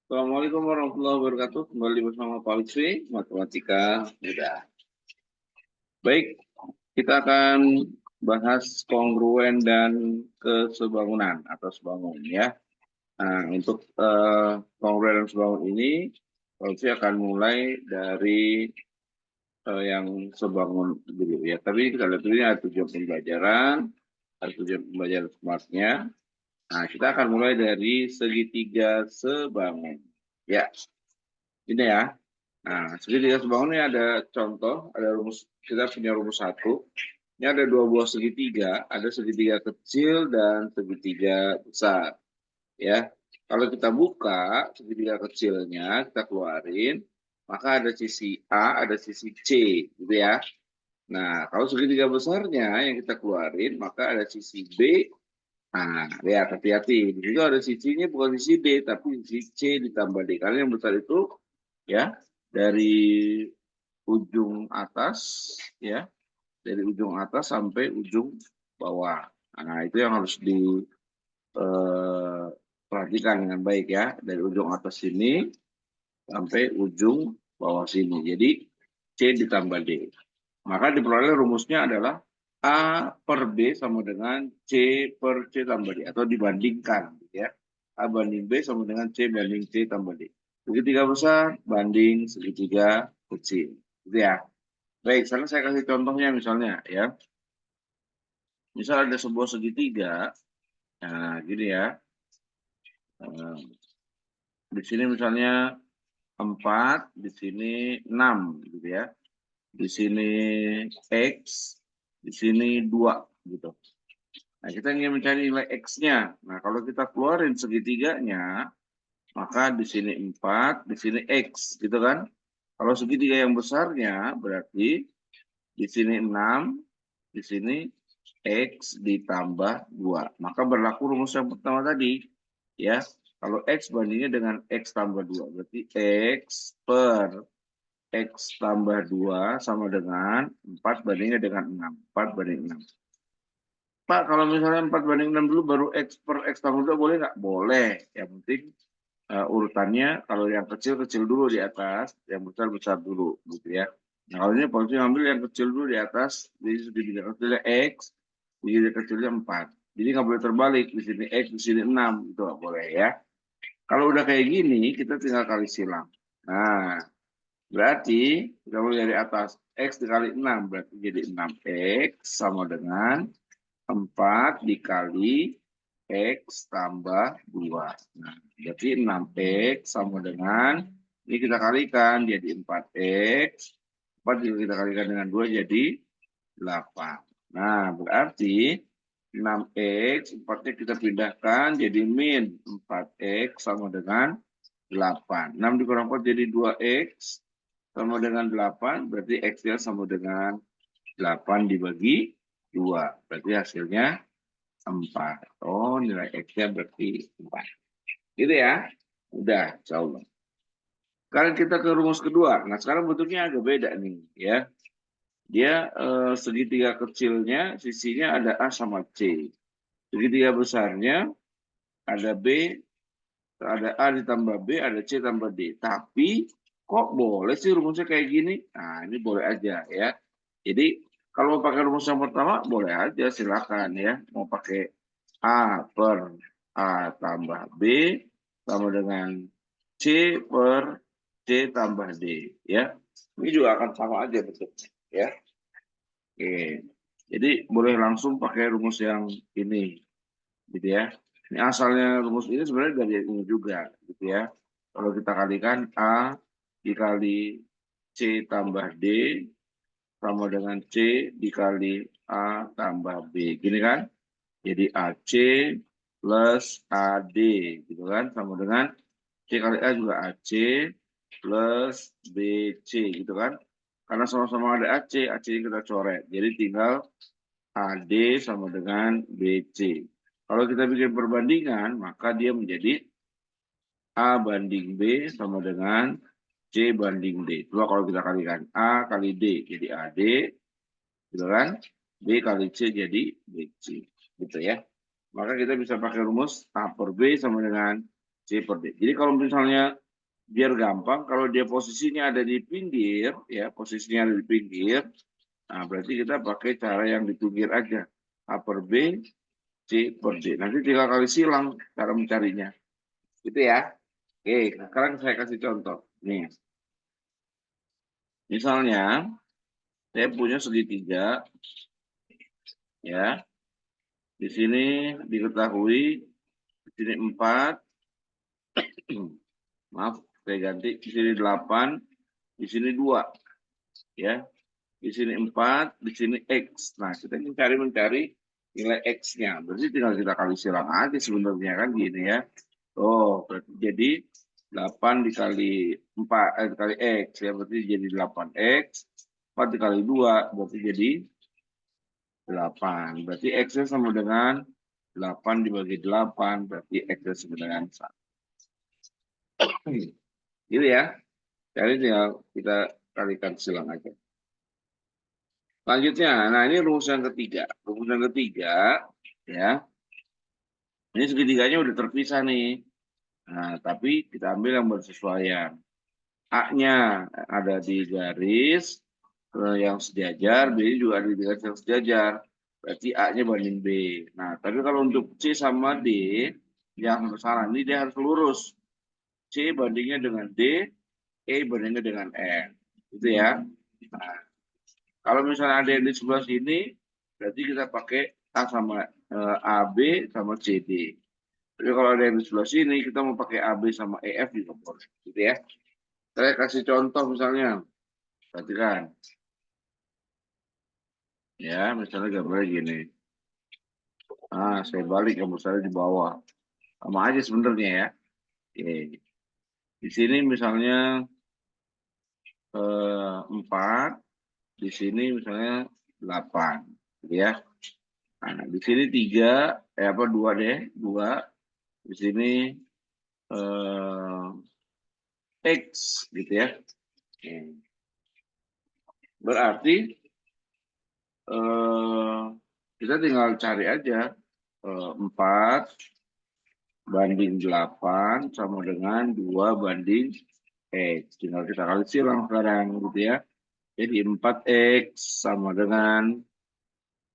Assalamualaikum warahmatullahi wabarakatuh. Kembali bersama Pak Lutfi, Matematika Mudah. Baik, kita akan bahas kongruen dan kesebangunan atau sebangun ya. Nah, untuk kongruen dan sebangun ini, Pak Lutfi akan mulai dari yang sebangun dulu ya. Tapi kita lihat dulu ini ada tujuan pembelajaran, ada tujuan pembelajaran smartnya. Nah, kita akan mulai dari segitiga sebangun. Ya, ini ya. Nah, segitiga sebangun ini ada contoh, ada rumus, kita punya rumus satu. Ini ada dua buah segitiga, ada segitiga kecil dan segitiga besar. Ya, kalau kita buka segitiga kecilnya, kita keluarin, maka ada sisi A, ada sisi C, gitu ya. Nah, kalau segitiga besarnya yang kita keluarin, maka ada sisi B. Nah, lihat hati-hati. Di situ ada sisinya bukan sisi D, tapi sisi C ditambah D. Karena yang besar itu ya dari ujung atas ya, dari ujung atas sampai ujung bawah. Nah, itu yang harus diperhatikan dengan baik ya, dari ujung atas sini sampai ujung bawah sini. Jadi C ditambah D. Maka diperoleh rumusnya adalah A per B sama dengan C per C tambah D. Atau dibandingkan. Ya. A banding B sama dengan C banding C tambah D. Segitiga besar banding segitiga kecil. Gitu ya. Baik, sekarang saya kasih contohnya misalnya ya. Misal ada sebuah segitiga. Nah, gini ya. Di sini misalnya 4, di sini 6 gitu ya. Di sini X, di sini 2 gitu. Nah, kita ingin mencari nilai X-nya. Nah, kalau kita keluarin segitiganya, maka di sini 4, di sini X, gitu kan? Kalau segitiga yang besarnya, berarti di sini 6, di sini X ditambah 2. Maka berlaku rumus yang pertama tadi. Ya, kalau X bandingnya dengan X tambah 2. Berarti X per X tambah 2 sama dengan 4 bandingnya dengan 6. 4 banding 6. Pak, kalau misalnya 4 banding 6 dulu baru X per X tambah 2 boleh nggak? Boleh. Yang penting urutannya kalau yang kecil-kecil dulu di atas, yang besar-besar dulu gitu ya. Nah, kalau ini polisi ngambil yang kecil dulu di atas, di sini kecilnya X, di sini kecilnya 4. Jadi nggak boleh terbalik, di sini X, di sini 6, itu nggak boleh ya. Kalau udah kayak gini, kita tinggal kali silang. Nah, berarti kita mulai dari atas, X dikali 6, berarti jadi 6X sama dengan 4 dikali X tambah 2. Nah, jadi 6X sama dengan, ini kita kalikan jadi 4X. 4 juga kita kalikan dengan 2 jadi 8. Nah, berarti 6X, 4-nya kita pindahkan jadi min 4X sama dengan 8. 6 dikurang 4 jadi 2X sama dengan 8, berarti X-nya sama dengan 8 dibagi 2. Berarti hasilnya 4. Oh, nilai X-nya berarti 4. Gitu ya. Udah, insya Allah. Sekarang kita ke rumus kedua. Nah, sekarang bentuknya agak beda nih. Ya. Dia segitiga kecilnya, sisinya ada A sama C. Segitiga besarnya ada B, ada A ditambah B, ada C tambah D. Tapi kok boleh sih rumusnya kayak gini? Nah, ini boleh aja ya. Jadi kalau mau pakai rumus yang pertama boleh aja, silakan ya. Mau pakai A per A tambah B sama dengan C per C tambah D ya. Ini juga akan sama aja bentuknya ya. Oke. Jadi boleh langsung pakai rumus yang ini gitu ya. Ini asalnya rumus ini sebenarnya dari ini juga gitu ya. Kalau kita kalikan A dikali C tambah D sama dengan C dikali A tambah B. Gini kan? Jadi AC plus AD gitu kan, sama dengan C kali A juga AC plus BC gitu kan. Karena sama-sama ada AC, AC kita coret. Jadi tinggal AD sama dengan BC. Kalau kita bikin perbandingan, maka dia menjadi A banding B sama dengan C banding D. Coba kalau kita kalikan A kali D jadi AD, gitu kan? B kali C jadi BC, gitu ya. Maka kita bisa pakai rumus A per B sama dengan C per D. Jadi kalau misalnya biar gampang, kalau dia posisinya ada di pinggir, ya posisinya ada di pinggir, nah berarti kita pakai cara yang di pinggir aja. A per B, C per D. Nanti tinggal kali silang cara mencarinya. Gitu ya. Oke, sekarang saya kasih contoh. Nih, misalnya saya punya segitiga, ya. Di sini diketahui, di sini 4, maaf, saya ganti. Di sini 8, di sini 2, ya. Di sini 4, di sini X. Nah, kita mencari nilai X-nya. Berarti tinggal kita kali silang aja sebenarnya kan gini ya. Oh, berarti jadi 8 dikali 4, dikali X ya. Berarti jadi 8X. 4 dikali 2, berarti jadi 8. Berarti X-nya sama dengan 8 dibagi 8. Berarti X-nya sama dengan 1. Gitu ya. Jadi tinggal kita kalikan silang aja. Selanjutnya, nah ini rumus yang ketiga. Rumus yang ketiga, ya. Ini segitiganya udah terpisah nih. Nah, tapi kita ambil yang bersesuaian. A-nya ada di garis yang sejajar, B juga ada di garis yang sejajar. Berarti A-nya banding B. Nah, tapi kalau untuk C sama D, yang salah ini dia harus lurus. C bandingnya dengan D, E bandingnya dengan N. Gitu ya. Nah, kalau misalnya ada yang di sebelah sini, berarti kita pakai A sama AB sama CD. Jadi kalau ada yang di sebelah sini, kita mau pakai AB sama EF juga boleh. Gitu ya. Saya kasih contoh misalnya. Perhatikan. Ya, misalnya gambarnya gini. Nah, saya balik gambar saya di bawah. Sama aja sebenarnya ya. Oke. Di sini misalnya 4, di sini misalnya 8. Gitu ya. Nah, di sini 3, 2 deh, 2. Di sini X gitu ya. Berarti kita tinggal cari aja 4 banding 8 sama dengan 2 banding X. Tinggal kita kali silang sekarang gitu ya. Jadi 4X sama dengan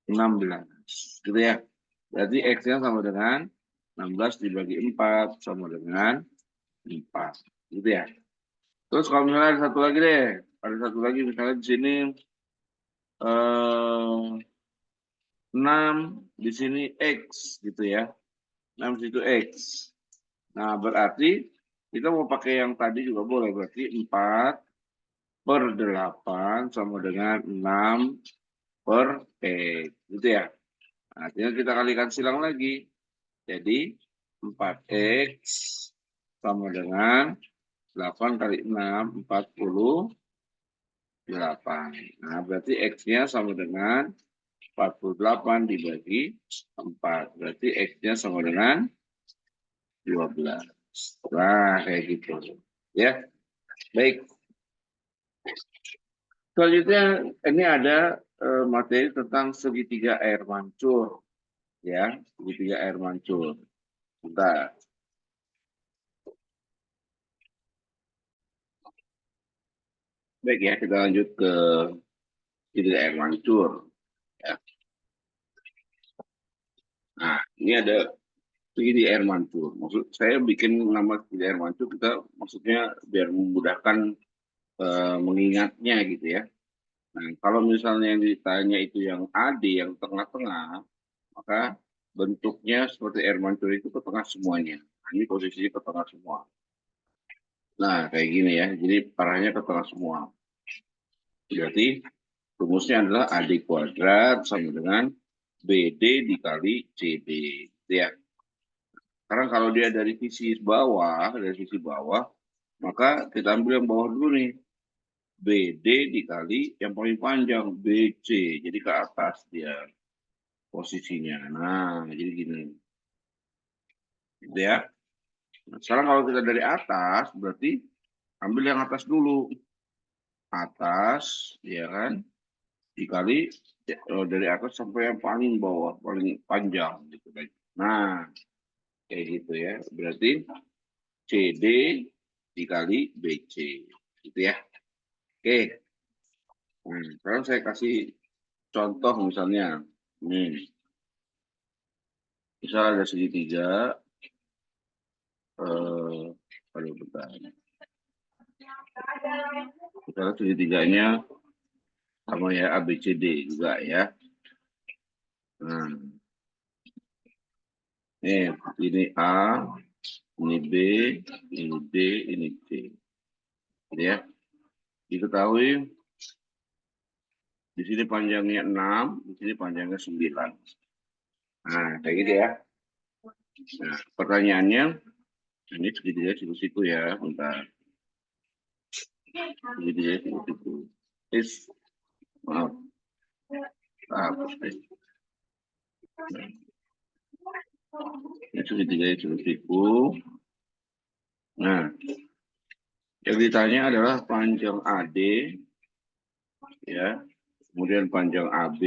16 gitu ya. Berarti X-nya sama dengan 16 dibagi 4 sama dengan 4 gitu ya. Terus kalau misalnya ada satu lagi deh, ada satu lagi misalnya di sini 6 di sini X gitu ya. 6 situ X. Nah, berarti kita mau pakai yang tadi juga boleh. Berarti 4 per 8 sama dengan 6 per X. Gitu ya. Nah, tinggal kita kalikan silang lagi. Jadi 4X sama dengan 8 kali 6, 48. Nah, berarti X-nya sama dengan 48 dibagi 4. Berarti X-nya sama dengan 12. Nah, kayak gitu. Ya, baik. Selanjutnya, ini ada materi tentang segitiga air mancur. Ya, segitiga air mancur. Bentar. Baik ya, kita lanjut ke segitiga air mancur. Ya. Nah, ini ada segitiga air mancur. Maksud saya bikin nama segitiga air mancur, kita maksudnya biar memudahkan mengingatnya gitu ya. Nah, kalau misalnya yang ditanya itu yang AD, yang tengah-tengah, maka bentuknya seperti air mancur itu ke tengah semuanya. Nah, ini posisinya ke tengah semua. Nah, kayak gini ya. Jadi parahnya ke tengah semua. Berarti rumusnya adalah AD kuadrat sama dengan BD dikali CD. Gitu ya. Karena kalau dia dari sisi bawah, maka kita ambil yang bawah dulu nih. BD dikali yang paling panjang BC. Jadi ke atas dia posisinya. Nah, jadi gini. Gitu ya. Nah, sekarang kalau kita dari atas, berarti ambil yang atas dulu. Atas, ya kan? Dikali dari atas sampai yang paling bawah, paling panjang. Gitu kan. Nah, kayak gitu ya. Berarti CD dikali BC. Gitu ya. Oke. Sekarang saya kasih contoh misalnya. Misal ada segitiga. Kalau bentar. Misalnya segitiganya sama ya ABCD juga ya. Nah, ini A, ini B, ini D, ini C. Ya, diketahui di sini panjangnya 6, di sini panjangnya 9. Nah, kayak gitu ya. Nah, pertanyaannya, ini segitiga siku-siku ya, bentar. Segitiga siku-siku. Maaf. Hapus deh. Ini segitiga siku-siku. Nah, yang ditanya adalah panjang AD, ya, kemudian panjang AB,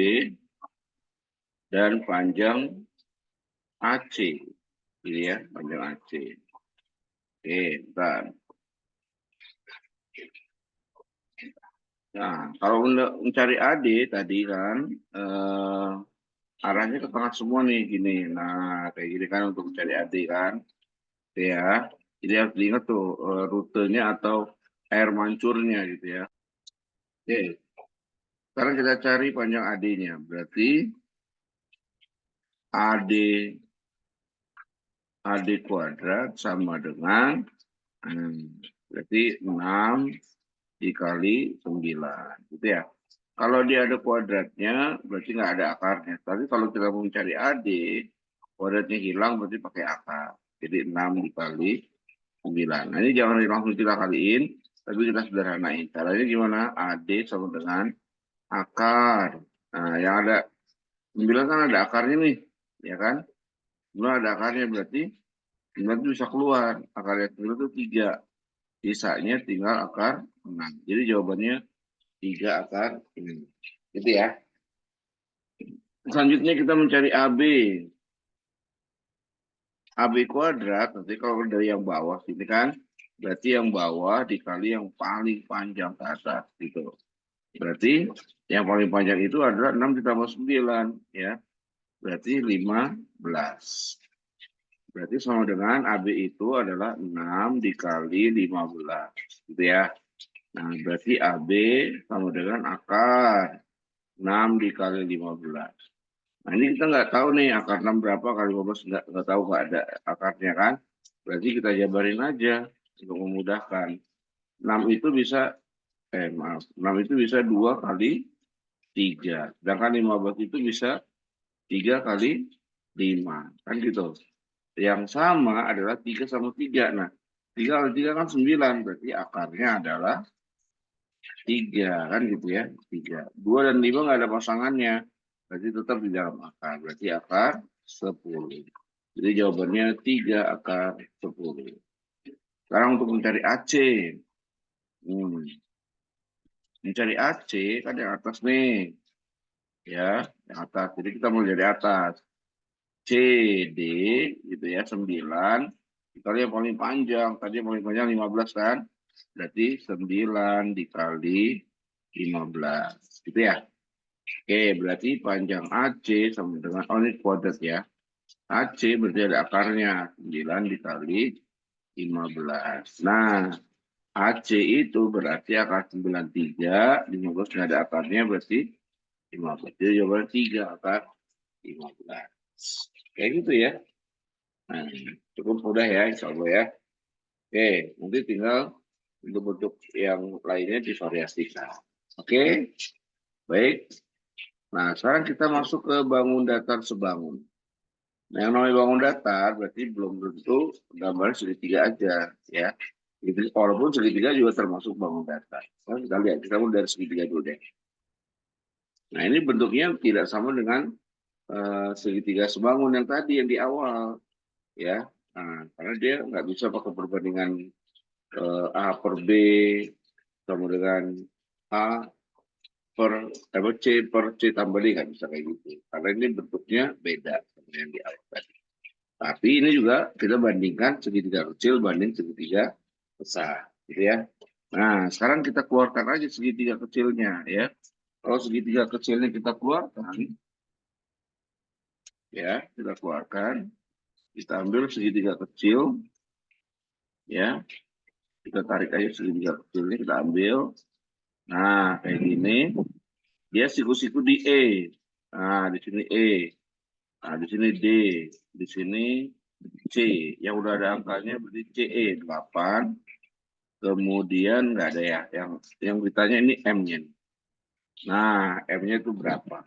dan panjang AC. Ini ya, panjang AC. Oke, bentar. Nah, kalau mencari AD tadi kan, arahnya ke tengah semua nih, gini. Nah, kayak gini kan untuk mencari AD kan. Oke ya, jadi harus diingat tuh rutenya atau air mancurnya gitu ya. Oke, sekarang kita cari panjang AD-nya. Berarti AD kuadrat sama dengan berarti 6 dikali 9 gitu ya. Kalau dia ada kuadratnya berarti nggak ada akarnya. Tapi kalau kita mau mencari AD, kuadratnya hilang berarti pakai akar. Jadi 6 dikali 9. Nah, ini jangan langsung kita kaliin, tapi kita sederhanain. Caranya gimana? AD sama dengan akar. Nah, yang ada 9 kan ada akarnya nih, ya kan? 9 ada akarnya berarti 9 itu bisa keluar. Akarnya 9 itu 3. Sisanya tinggal akar 6. Jadi jawabannya 3 akar 6. Gitu ya. Selanjutnya kita mencari AB. AB kuadrat, nanti kalau dari yang bawah sini kan, berarti yang bawah dikali yang paling panjang ke atas. Gitu. Berarti yang paling panjang itu adalah 6 ditambah 9. Ya. Berarti 15. Berarti sama dengan AB itu adalah 6 dikali 15. Gitu ya. Nah, berarti AB sama dengan akar 6 dikali 15. Nah, ini kita nggak tahu nih akar 6 berapa kali 15, nggak tahu, nggak ada akarnya kan. Berarti kita jabarin aja untuk memudahkan. 6 itu bisa, maaf, 6 itu bisa 2 kali 3. Sedangkan 15 itu bisa 3 kali 5. Kan gitu. Yang sama adalah 3 sama 3. Nah, 3 kali 3 kan 9. Berarti akarnya adalah 3. Kan gitu ya. 3. 2 dan 5 nggak ada pasangannya. Berarti tetap di dalam akar. Berarti akar 10. Jadi jawabannya 3 akar 10. Sekarang untuk mencari AC. Mencari AC kan yang atas nih. Ya, yang atas. Jadi kita mulai dari atas. CD gitu ya, 9. Dikali yang paling panjang. Tadi yang paling panjang 15 kan. Berarti 9 dikali 15. Gitu ya. Oke, berarti panjang AC sama dengan, ini kuadrat ya. AC berarti ada akarnya. 9 dikali 15. Nah, AC itu berarti akar 93. 15 nggak ada akarnya berarti 15. Jadi jawabannya 3 akar 15. Kayak gitu ya. Nah, cukup mudah ya, insya Allah ya. Oke, nanti tinggal bentuk-bentuk yang lainnya divariasikan. Oke, baik. Nah, sekarang kita masuk ke bangun datar sebangun. Nah, yang namanya bangun datar berarti belum tentu gambar segitiga aja, ya. Jadi, walaupun segitiga juga termasuk bangun datar. Nah, kita lihat, kita mulai dari segitiga dulu deh. Nah, ini bentuknya tidak sama dengan segitiga sebangun yang tadi yang di awal, ya. Nah, karena dia nggak bisa pakai perbandingan A per B sama dengan A per C per C tambah D, nggak bisa kayak gitu. Karena ini bentuknya beda sama yang di awal tadi. Tapi ini juga kita bandingkan segitiga kecil banding segitiga besar, gitu ya. Nah, sekarang kita keluarkan aja segitiga kecilnya, ya. Kalau segitiga kecilnya kita keluarkan, ya, kita keluarkan, kita ambil segitiga kecil, ya, kita tarik aja segitiga kecilnya, kita ambil. Nah, kayak gini, dia siku-siku di E. Nah, di sini E. Nah, di sini D, di sini C. Yang udah ada angkanya berarti CE 8. Kemudian nggak ada ya. Yang ditanya ini M-nya. Nah, M-nya itu berapa?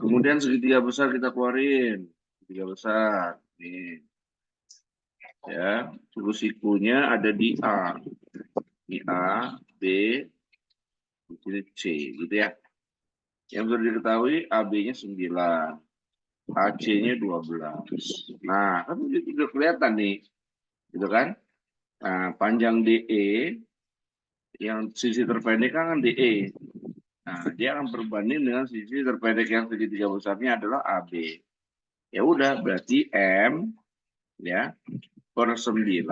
Kemudian segitiga besar kita keluarin. Segitiga besar. Nih. Ya, siku-sikunya ada di A. Di A, B, di sini C. Gitu ya. Yang sudah diketahui AB-nya 9. AC-nya 12. Nah, kan udah kelihatan nih. Gitu kan? Nah, panjang DE yang sisi terpendek kan DE. Nah, dia akan berbanding dengan sisi terpendek yang segitiga besarnya adalah AB. Ya udah, berarti M ya per 9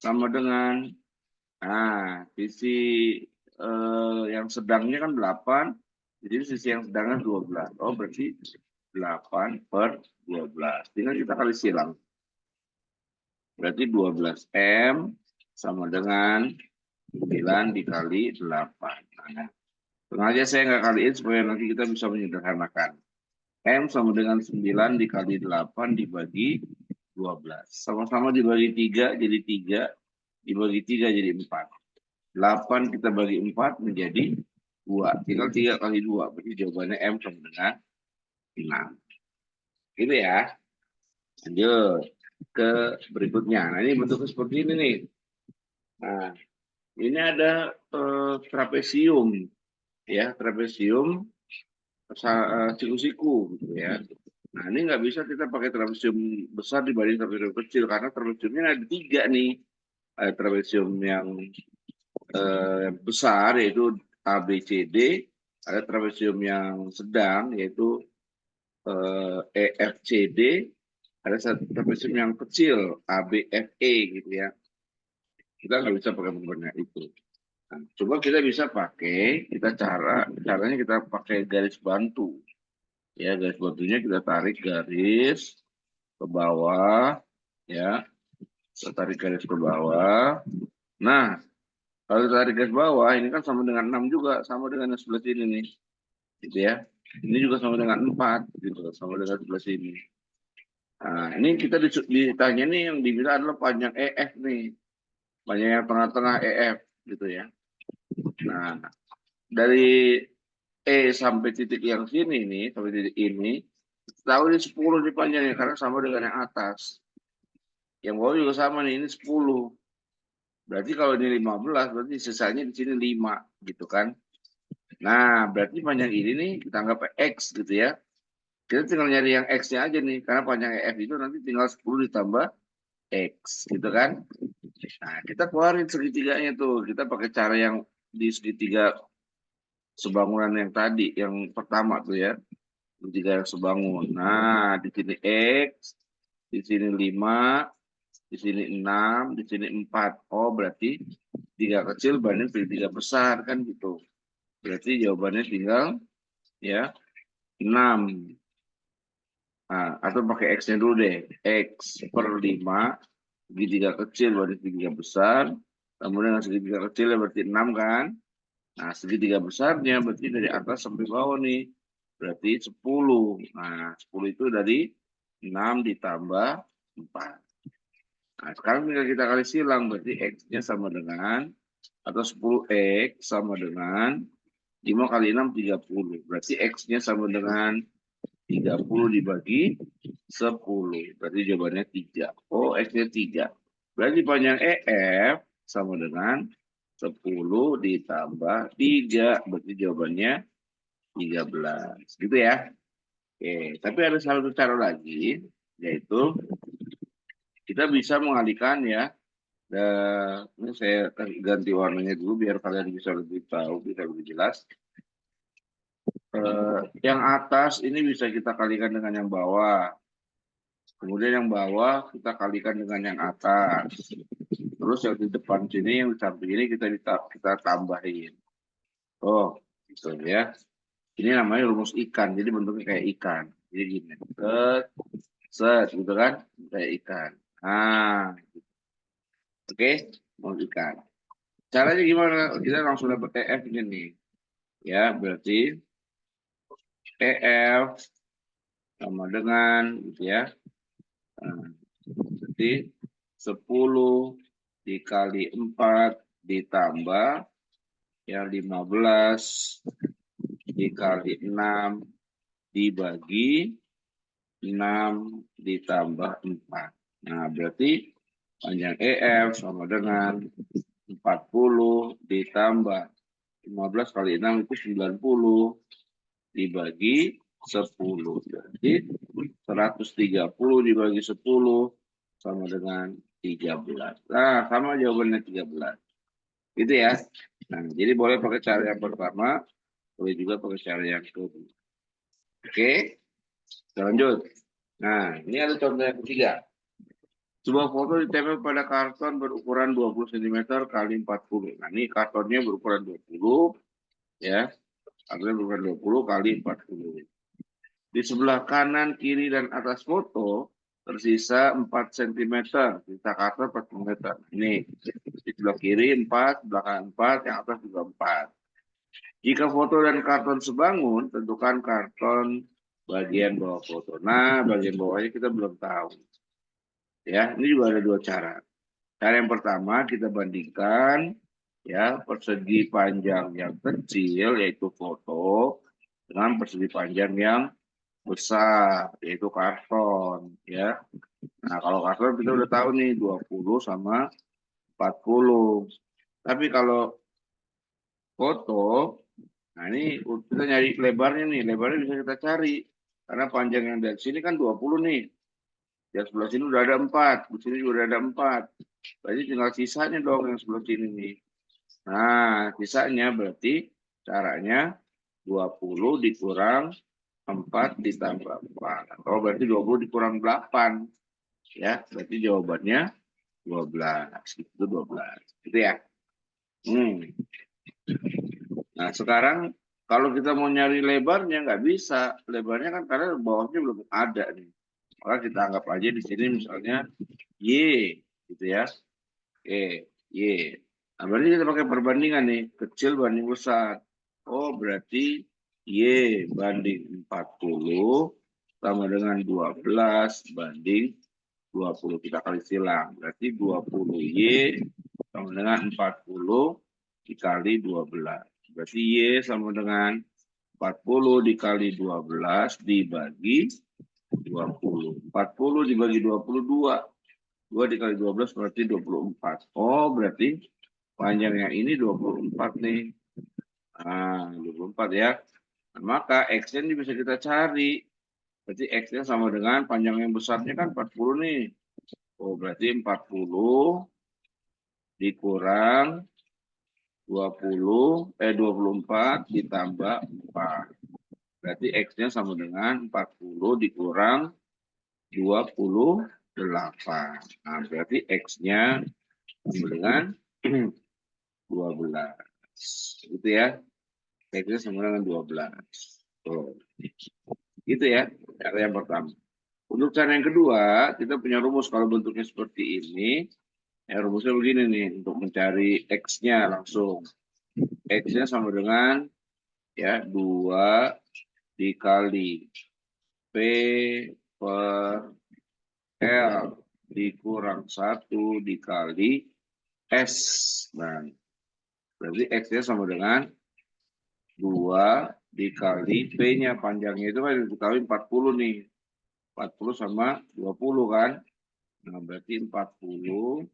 sama dengan sisi yang sedangnya kan 8, jadi sisi yang sedangnya 12. Oh, berarti 8 per 12. Tinggal kita kali silang. Berarti 12 M sama dengan 9 dikali 8. Nah, sengaja saya nggak kaliin supaya nanti kita bisa menyederhanakan. M sama dengan 9 dikali 8 dibagi 12. Sama-sama dibagi 3 jadi 3. Dibagi 3 jadi 4. 8 kita bagi 4 menjadi 2. Tinggal 3 kali 2. Berarti jawabannya M sama dengan 6. Gitu ya. Lanjut ke berikutnya. Nah, ini bentuknya seperti ini nih. Nah, ini ada trapesium. Ya, trapesium siku-siku gitu ya. Nah, ini nggak bisa kita pakai trapesium besar dibanding trapesium kecil karena trapesiumnya ada 3 nih. Ada trapesium yang besar yaitu ABCD, ada trapesium yang sedang yaitu EFCD, ada satu trapesium yang kecil ABFE gitu ya. Kita nggak bisa pakai bentuknya itu. Nah, coba kita bisa pakai, caranya kita pakai garis bantu. Ya, garis bantunya kita tarik garis ke bawah, ya, kita tarik garis ke bawah. Nah, kalau tarik garis bawah, ini kan sama dengan 6 juga, sama dengan yang sebelah sini nih, gitu ya. Ini juga sama dengan 4, gitu, sama dengan sebelah sini. Nah, ini kita ditanya nih yang diminta adalah panjang EF nih, panjang yang tengah-tengah EF, gitu ya. Nah, dari E sampai titik yang sini nih, sampai titik ini, tahu ini 10 nih panjangnya karena sama dengan yang atas. Yang bawah juga sama nih, ini 10. Berarti kalau ini 15, berarti sisanya di sini 5, gitu kan. Nah, berarti panjang ini nih kita anggap X gitu ya. Kita tinggal nyari yang X-nya aja nih, karena panjang EF itu nanti tinggal 10 ditambah X, gitu kan. Nah, kita keluarin segitiganya tuh. Kita pakai cara yang di segitiga sebangunan yang tadi, yang pertama tuh ya. Segitiga yang sebangun. Nah, di sini X, di sini 5, di sini 6, di sini 4. Oh, berarti 3 kecil banding 3 besar kan gitu. Berarti jawabannya tinggal ya 6. Nah, atau pakai X-nya dulu deh. X per 5, segitiga kecil banding segitiga besar. Kemudian dengan segitiga kecil berarti 6 kan. Nah, segitiga besarnya berarti dari atas sampai bawah nih. Berarti 10. Nah, 10 itu dari 6 ditambah 4. Nah, sekarang tinggal kita kali silang. Berarti X-nya sama dengan, atau 10X sama dengan 5 kali 6, 30. Berarti X-nya sama dengan 30 dibagi 10. Berarti jawabannya 3. Oh, X-nya 3. Berarti panjang EF sama dengan 10 ditambah 3. Berarti jawabannya 13. Gitu ya. Oke, tapi ada satu cara lagi, yaitu kita bisa mengalihkan ya. Ini saya ganti warnanya dulu biar kalian bisa lebih tahu, bisa lebih jelas. Yang atas ini bisa kita kalikan dengan yang bawah. Kemudian yang bawah kita kalikan dengan yang atas. Terus yang di depan sini, yang di samping ini kita tambahin. Oh, gitu ya. Ini namanya rumus ikan, jadi bentuknya kayak ikan. Jadi gini, set, gitu kan, kayak ikan. Nah, oke, mau ikan. Caranya gimana? Kita langsung dapat EF ini nih. Ya, berarti EF sama dengan, gitu ya. Nah, berarti 10 dikali 4 ditambah ya 15 dikali 6 dibagi 6 ditambah 4. Nah, berarti panjang EF sama dengan 40 ditambah 15 kali 6 itu 90 dibagi 10. Jadi 130 dibagi 10 sama dengan 13. Nah, sama jawabannya 13. Gitu ya. Nah, jadi boleh pakai cara yang pertama, boleh juga pakai cara yang kedua. Oke, kita lanjut. Nah, ini ada contoh yang ketiga. Sebuah foto ditempel pada karton berukuran 20 cm kali 40. Nah, ini kartonnya berukuran 20, ya. Kartonnya berukuran 20 kali 40. Di sebelah kanan, kiri, dan atas foto tersisa 4 cm. Sisa karton 4 cm. Ini, di sebelah kiri 4, sebelah kanan 4, yang atas juga 4. Jika foto dan karton sebangun, tentukan karton bagian bawah foto. Nah, bagian bawahnya kita belum tahu. Ya, ini juga ada dua cara. Cara yang pertama kita bandingkan ya persegi panjang yang kecil yaitu foto dengan persegi panjang yang besar yaitu karton ya. Nah, kalau karton kita udah tahu nih 20 sama 40. Tapi kalau foto, nah ini kita nyari lebarnya nih, lebarnya bisa kita cari karena panjang yang dari sini kan 20 nih. Yang sebelah sini udah ada 4, di sini juga udah ada 4. Berarti tinggal sisanya dong yang sebelah sini nih. Nah, sisanya berarti caranya 20 dikurang 4 ditambah 4. Oh, berarti 20 dikurang 8. Ya, berarti jawabannya 12. Itu 12. Gitu ya. Nah, sekarang kalau kita mau nyari lebarnya nggak bisa. Lebarnya kan karena bawahnya belum ada nih. Maka kita anggap aja di sini misalnya Y gitu ya. Oke, Y. Nah, berarti kita pakai perbandingan nih, kecil banding besar. Oh, berarti Y banding 40 sama dengan 12 banding 20. Kita kali silang. Berarti 20 Y sama dengan 40 dikali 12. Berarti Y sama dengan 40 dikali 12 dibagi 20. 40 dibagi 22. 2 dikali 12 berarti 24. Oh, berarti panjangnya ini 24 nih. Nah, 24 ya. Nah, maka X-nya ini bisa kita cari. Berarti X-nya sama dengan panjang yang besarnya kan 40 nih. Oh, berarti 40 dikurang 24 ditambah 4. Berarti X-nya sama dengan 40 dikurang 28. Nah, berarti X-nya sama dengan 12. Gitu ya. X-nya sama dengan 12. Tuh. Gitu ya, cara yang pertama. Untuk cara yang kedua, kita punya rumus kalau bentuknya seperti ini. Ya, rumusnya begini nih, untuk mencari X-nya langsung. X-nya sama dengan ya 2 dikali P per L dikurang 1 dikali S. Nah, berarti X-nya sama dengan 2 dikali P-nya, panjangnya itu kan dikali 40 nih. 40 sama 20 kan. Nah, berarti 40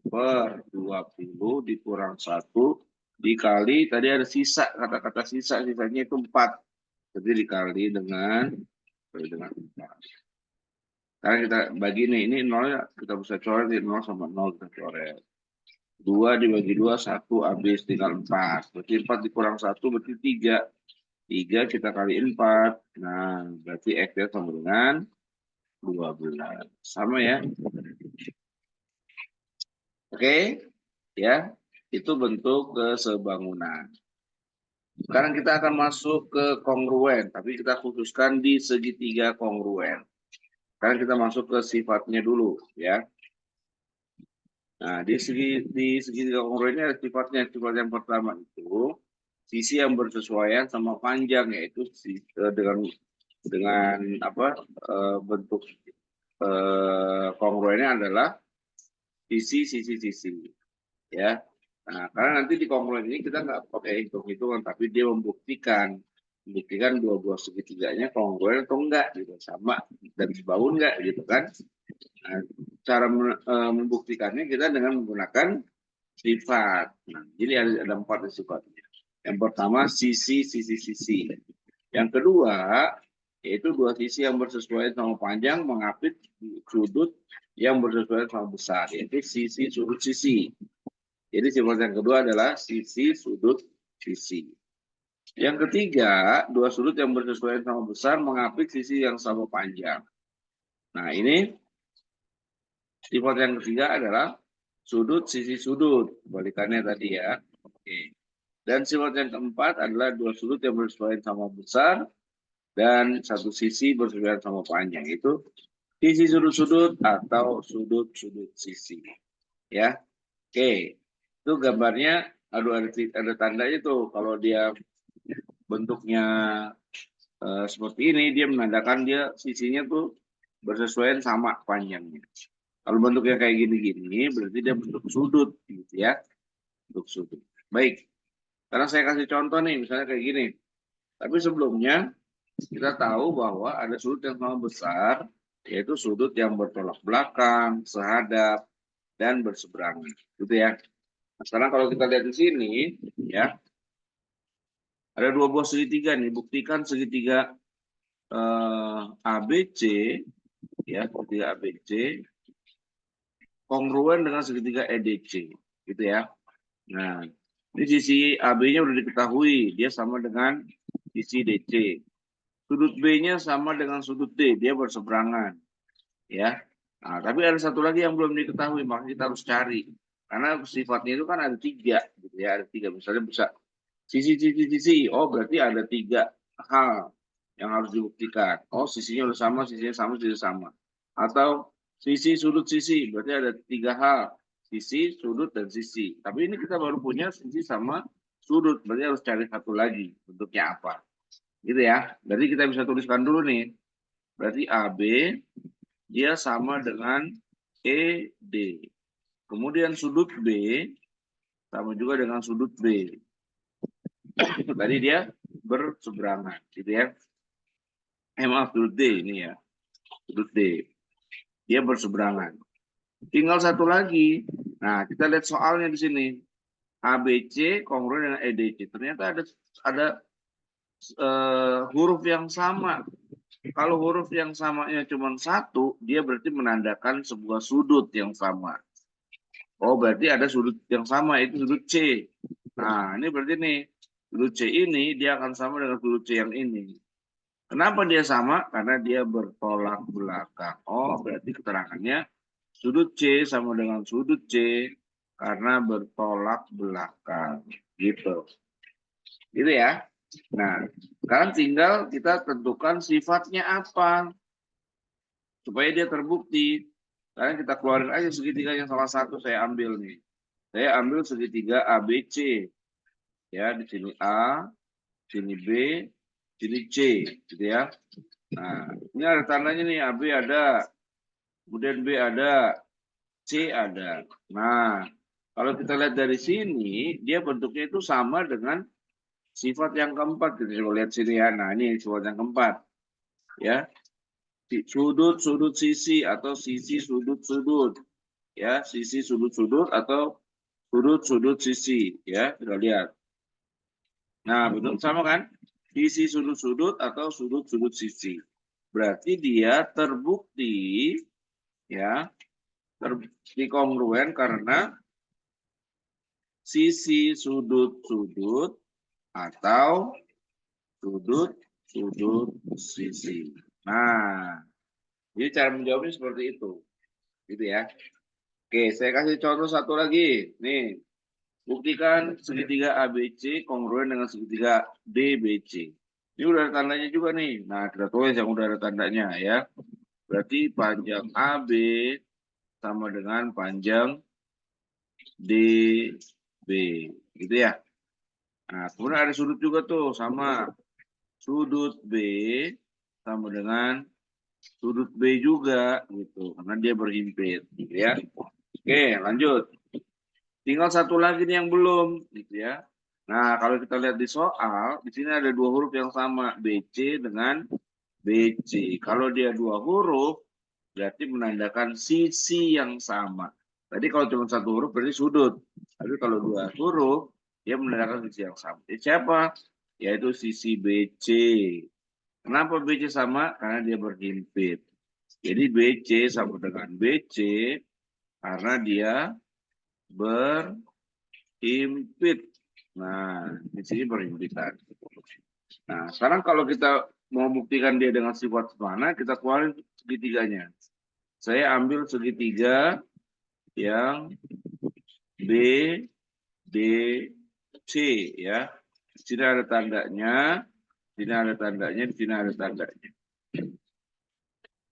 per 20 dikurang 1 dikali, tadi ada sisa, kata-kata sisa, sisanya itu 4. Jadi dikali dengan 4. Sekarang kita bagi nih, ini 0 kita bisa coret, 0 sama 0 kita coret. 2 dibagi 2, 1 habis, tinggal 4. Berarti 4 dikurang 1, berarti 3. 3 kita kali 4. Nah, berarti X-nya sama dengan 12. Sama ya. Oke, ya. Itu bentuk kesebangunan. Sekarang kita akan masuk ke kongruen, tapi kita khususkan di segitiga kongruen. Sekarang kita masuk ke sifatnya dulu, ya. Nah, di segitiga kongruen ini ada sifatnya. Sifat yang pertama itu sisi yang bersesuaian sama panjang, yaitu dengan apa bentuk kongruennya adalah sisi, ya. Nah, karena nanti di kongruen ini kita nggak pakai hitung-hitungan, tapi dia membuktikan dua buah segitiganya kongruen atau enggak gitu, sama dan sebaun enggak gitu kan. Nah, cara membuktikannya kita dengan menggunakan sifat. Nah, jadi ada 4 sifatnya. Yang pertama sisi. Yang kedua yaitu dua sisi yang bersesuaian sama panjang mengapit sudut yang bersesuaian sama besar, yaitu sisi sudut sisi. Jadi sifat yang kedua adalah sisi sudut sisi. Yang ketiga, dua sudut yang bersesuaian sama besar mengapit sisi yang sama panjang. Nah, ini sifat yang ketiga adalah sudut sisi sudut, balikannya tadi ya. Oke. Dan sifat yang keempat adalah dua sudut yang bersesuaian sama besar dan satu sisi bersesuaian sama panjang. Itu sisi sudut-sudut atau sudut-sudut sisi. Ya. Oke. Itu gambarnya, ada tandanya tuh kalau dia bentuknya seperti ini, dia menandakan dia sisinya tuh bersesuaian sama panjangnya. Kalau bentuknya kayak gini-gini, berarti dia bentuk sudut, gitu ya. Bentuk sudut. Baik. Karena saya kasih contoh nih, misalnya kayak gini. Tapi sebelumnya, kita tahu bahwa ada sudut yang sama besar, yaitu sudut yang bertolak belakang, sehadap, dan berseberangan. Gitu ya. Nah, sekarang kalau kita lihat di sini, ya, ada dua buah segitiga nih. Buktikan segitiga ABC, ya, segitiga ABC kongruen dengan segitiga EDC, gitu ya. Nah, ini sisi AB-nya udah diketahui, dia sama dengan sisi DC. Sudut B-nya sama dengan sudut D, dia berseberangan, ya. Nah, tapi ada satu lagi yang belum diketahui, maka kita harus cari. Karena sifatnya itu kan ada 3, gitu ya. Ada 3, misalnya bisa sisi. Oh, berarti ada 3 hal yang harus dibuktikan. Oh, sisinya sama, sisinya sama. Atau sisi, sudut, sisi. Berarti ada 3 hal. Sisi, sudut, dan sisi. Tapi ini kita baru punya sisi sama sudut. Berarti harus cari satu lagi. Bentuknya apa. Gitu ya. Berarti kita bisa tuliskan dulu nih. Berarti AB, dia sama dengan ED. Kemudian sudut B, sama juga dengan sudut B. Tadi dia berseberangan. Gitu ya. Maaf, sudut D ini ya. Sudut D. Dia berseberangan. Tinggal satu lagi. Nah, kita lihat soalnya di sini. ABC kongruen dengan EDC. Ternyata ada huruf yang sama. Kalau huruf yang samanya cuma 1, dia berarti menandakan sebuah sudut yang sama. Oh, berarti ada sudut yang sama, itu sudut C. Nah, ini berarti nih, sudut C ini dia akan sama dengan sudut C yang ini. Kenapa dia sama? Karena dia bertolak belakang. Oh, berarti keterangannya sudut C sama dengan sudut C karena bertolak belakang. Gitu. Gitu ya. Nah, sekarang tinggal kita tentukan sifatnya apa. Supaya dia terbukti. Sekarang kita keluarin aja segitiga yang salah satu saya ambil nih. Saya ambil segitiga ABC. Ya, di sini A, sini B, sini C, gitu ya. Nah, ini ada tandanya nih, AB ada, kemudian B ada, C ada. Nah, kalau kita lihat dari sini, dia bentuknya itu sama dengan sifat yang keempat. Kita coba lihat sini ya. Nah, ini sifat yang keempat. Ya, sudut-sudut sisi atau sisi sudut-sudut. Ya, sisi sudut-sudut atau sudut-sudut sisi. Ya, kita lihat. Nah, bentuk sama kan? Sisi sudut-sudut atau sudut-sudut sisi. Berarti dia terbukti ya, terbukti kongruen karena sisi sudut-sudut atau sudut-sudut sisi. Nah, Jadi cara menjawabnya seperti itu, gitu ya. Oke, saya kasih contoh satu lagi. Nih, buktikan segitiga ABC kongruen dengan segitiga DBC. Ini udah ada tandanya juga nih. Nah, kita tulis yang udah ada tandanya ya. Berarti panjang AB sama dengan panjang DB, gitu ya. Nah, kemudian ada sudut juga tuh sama. Sudut B sama dengan sudut B juga gitu, karena dia berhimpit, gitu ya. Oke, lanjut. Tinggal satu lagi nih yang belum, gitu ya. Nah, kalau kita lihat di soal, di sini ada dua huruf yang sama, BC dengan BC. Kalau dia dua huruf, berarti menandakan sisi yang sama. Tadi kalau cuma satu huruf berarti sudut. Tapi kalau dua huruf, dia menandakan sisi yang sama. Siapa? Yaitu sisi BC. Kenapa BC sama? Karena dia berhimpit. Jadi BC sama dengan BC karena dia berhimpit. Nah, di sini berhimpitan. Nah, sekarang kalau kita mau buktikan dia dengan sifat mana, kita keluarin segitiganya. Saya ambil segitiga yang B, D, C ya. Di sini ada tandanya, di sini ada tandanya, di sini ada tandanya.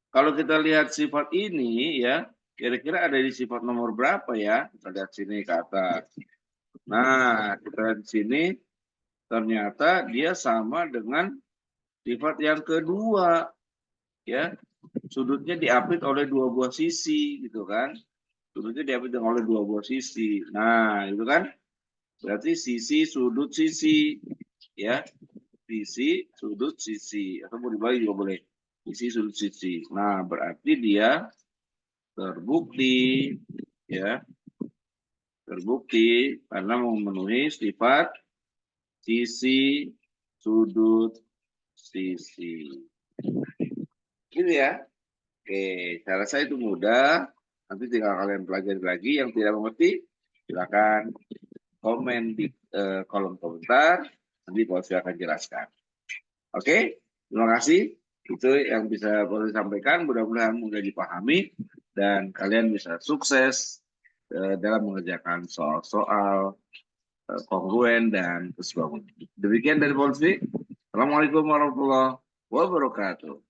Kalau kita lihat sifat ini ya, kira-kira ada di sifat nomor berapa ya? Kita lihat sini ke atas. Nah, kita lihat di sini ternyata dia sama dengan sifat yang kedua ya. Sudutnya diapit oleh dua buah sisi gitu kan. Sudutnya diapit oleh dua buah sisi. Nah, itu kan berarti sisi sudut sisi ya. Sisi sudut sisi atau mau dibagi juga boleh. Sisi sudut sisi. Nah, berarti dia terbukti ya, terbukti karena memenuhi sifat sisi sudut sisi. Gitu ya. Oke, cara saya itu mudah. Nanti tinggal kalian pelajari lagi. Yang tidak mengerti, silakan komen di kolom komentar. Nanti saya akan jelaskan. Oke, terima kasih. Itu yang bisa boleh sampaikan. Mudah-mudahan mudah dipahami dan kalian bisa sukses dalam mengerjakan soal-soal kongruen dan keseluruhan. Demikian dari Polisi. Assalamualaikum warahmatullahi wabarakatuh.